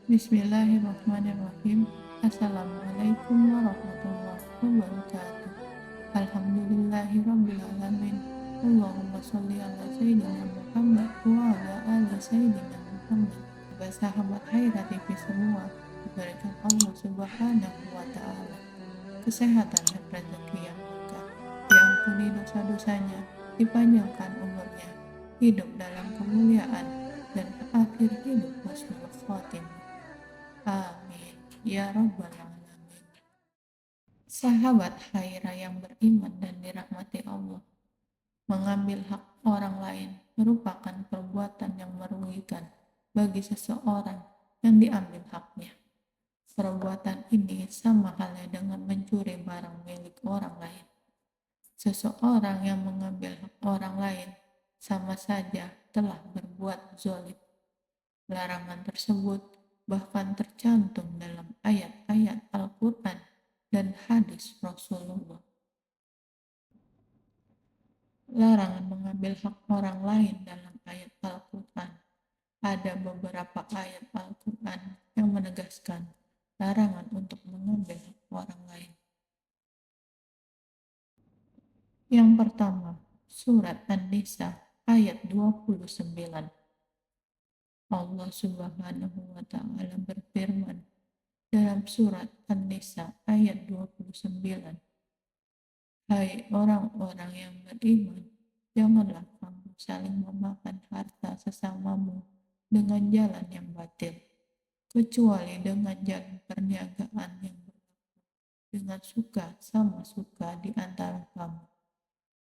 Bismillahirrahmanirrahim. Assalamualaikum warahmatullahi wabarakatuh. Alhamdulillahirrabbilalamin. Allahumma sholli ala Sayyidina Muhammad wa ala ali Sayyidina Muhammad. Bagi sahabat Haira TV semua, diberikan Allah Subhanahu wa Ta'ala kesehatan dan rezeki yang berkah, diampuni dosa-dosanya, dipanjangkan umurnya, hidup dalam kemuliaan, dan akhir hidup husnul khotimah. Amin. Ya Rabbal Alamin. Sahabat Haira yang beriman dan dirahmati Allah, mengambil hak orang lain merupakan perbuatan yang merugikan bagi seseorang yang diambil haknya. Perbuatan ini sama halnya dengan mencuri barang milik orang lain. Seseorang yang mengambil hak orang lain sama saja telah berbuat zalim. Larangan tersebut bahkan tercantum dalam ayat-ayat Al-Quran dan hadis Rasulullah. Larangan mengambil hak orang lain dalam ayat Al-Quran. Ada beberapa ayat Al-Quran yang menegaskan larangan untuk mengambil hak orang lain. Yang pertama, surat An-Nisa ayat 29. Allah Subhanahu wa Ta'ala berfirman dalam surat An-Nisa ayat 29. Hai orang-orang yang beriman, janganlah kamu saling memakan harta sesamamu dengan jalan yang batil, kecuali dengan jalan perniagaan yang berlaku dengan suka sama suka di antara kamu.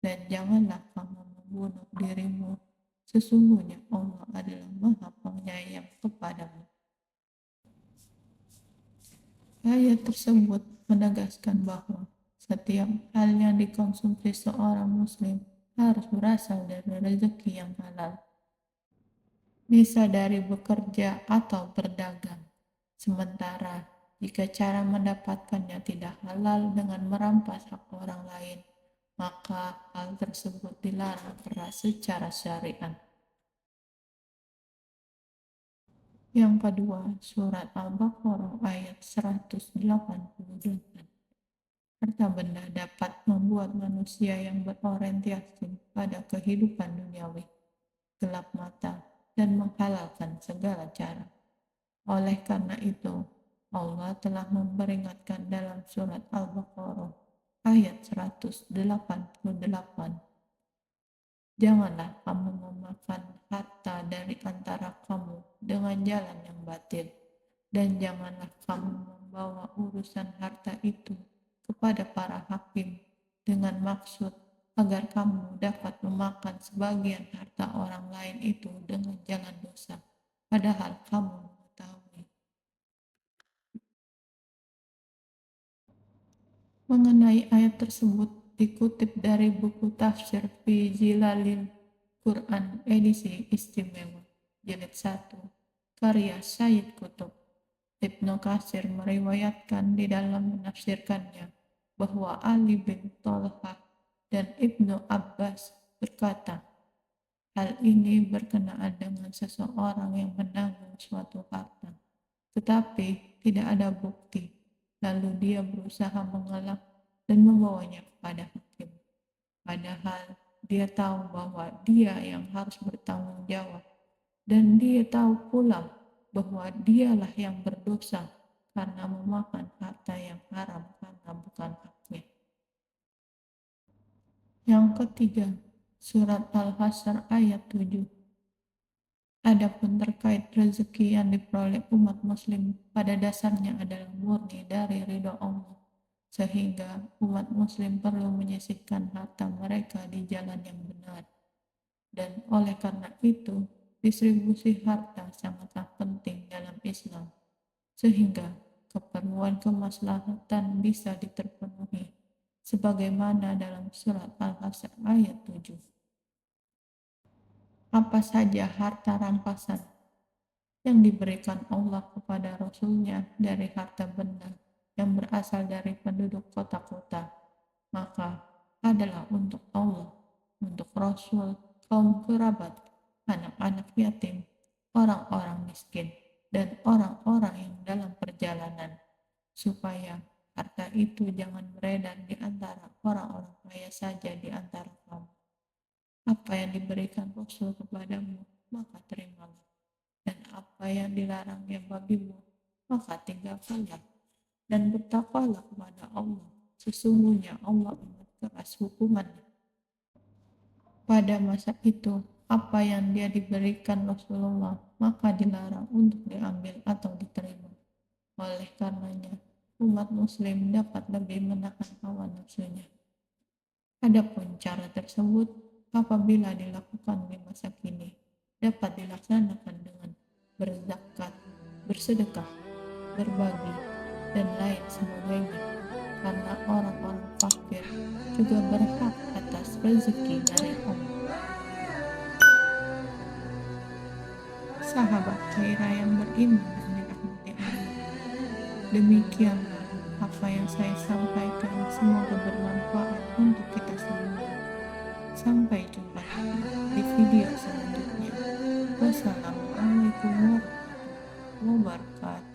Dan janganlah kamu membunuh dirimu, sesungguhnya Allah adalah Maha Penyayang kepadamu. Ayat tersebut menegaskan bahwa setiap hal yang dikonsumsi seorang muslim harus berasal dari rezeki yang halal, bisa dari bekerja atau berdagang. Sementara jika cara mendapatkannya tidak halal dengan merampas hak orang lain, maka hal tersebut dilarang keras secara syariat. Yang kedua, surat Al-Baqarah ayat 188. Harta benda dapat membuat manusia yang berorientasi pada kehidupan duniawi gelap mata dan menghalalkan segala cara. Oleh karena itu, Allah telah memperingatkan dalam surat Al-Baqarah ayat 188. Janganlah kamu memakan harta dari antara kamu dengan jalan yang batil, dan janganlah kamu membawa urusan harta itu kepada para hakim dengan maksud agar kamu dapat memakan sebagian harta orang lain itu dengan jalan dosa, padahal kamu mengetahui. Mengenai ayat tersebut dikutip dari buku tafsir Fi Zilalil Quran edisi istimewa jilid 1 karya Sayyid Qutb. Ibnu Katsir meriwayatkan di dalam menafsirkannya bahwa Ali bin Thalhah dan Ibnu Abbas berkata, hal ini berkenaan dengan seseorang yang menanggung suatu harta, tetapi tidak ada bukti. Lalu dia berusaha mengelak dan membawanya kepada hakim. Padahal dia tahu bahwa dia yang harus bertanggung jawab. Dan dia tahu pula bahwa dialah yang berdosa karena memakan harta yang haram karena bukan haknya. Yang ketiga, surat Al-Hasyr ayat 7. Adapun terkait rezeki yang diperoleh umat muslim pada dasarnya adalah murni dari ridho Allah, sehingga umat muslim perlu menyisihkan harta mereka di jalan yang benar. Dan oleh karena itu, distribusi harta sangatlah penting dalam Islam, sehingga keperluan kemaslahatan bisa diterpenuhi, sebagaimana dalam surat Al-Hasyr ayat 7. Apa saja harta rampasan yang diberikan Allah kepada Rasul-Nya dari harta benda yang berasal dari penduduk kota-kota, maka adalah untuk Allah, untuk Rasul, kaum kerabat, anak-anak yatim, orang-orang miskin, dan orang-orang yang dalam perjalanan, supaya harta itu jangan beredar di antara orang-orang kaya saja di antara kamu. Apa yang diberikan Rasul kepadamu, maka terimalah. Dan apa yang dilarangnya bagimu, maka tinggalkanlah. Dan bertakwalah kepada Allah. Sesungguhnya Allah amat keras hukumannya. Pada masa itu, apa yang dia diberikan Rasulullah, maka dilarang untuk diambil atau diterima. Oleh karenanya, umat muslim dapat lebih menahan hawa nafsunya. Adapun cara tersebut, apabila dilakukan di masa kini, dapat dilaksanakan dengan berzakat, bersedekah, berbagi, dan lain sebagainya. Karena orang-orang fakir juga berhak atas rezeki dari Allah. Sahabat Khairah yang beriman dan dirahmati Allah, demikianlah apa yang saya sampaikan, semoga bermanfaat untuk kita semua. Sampai jumpa di video selanjutnya. Wassalamualaikum warahmatullahi wabarakatuh.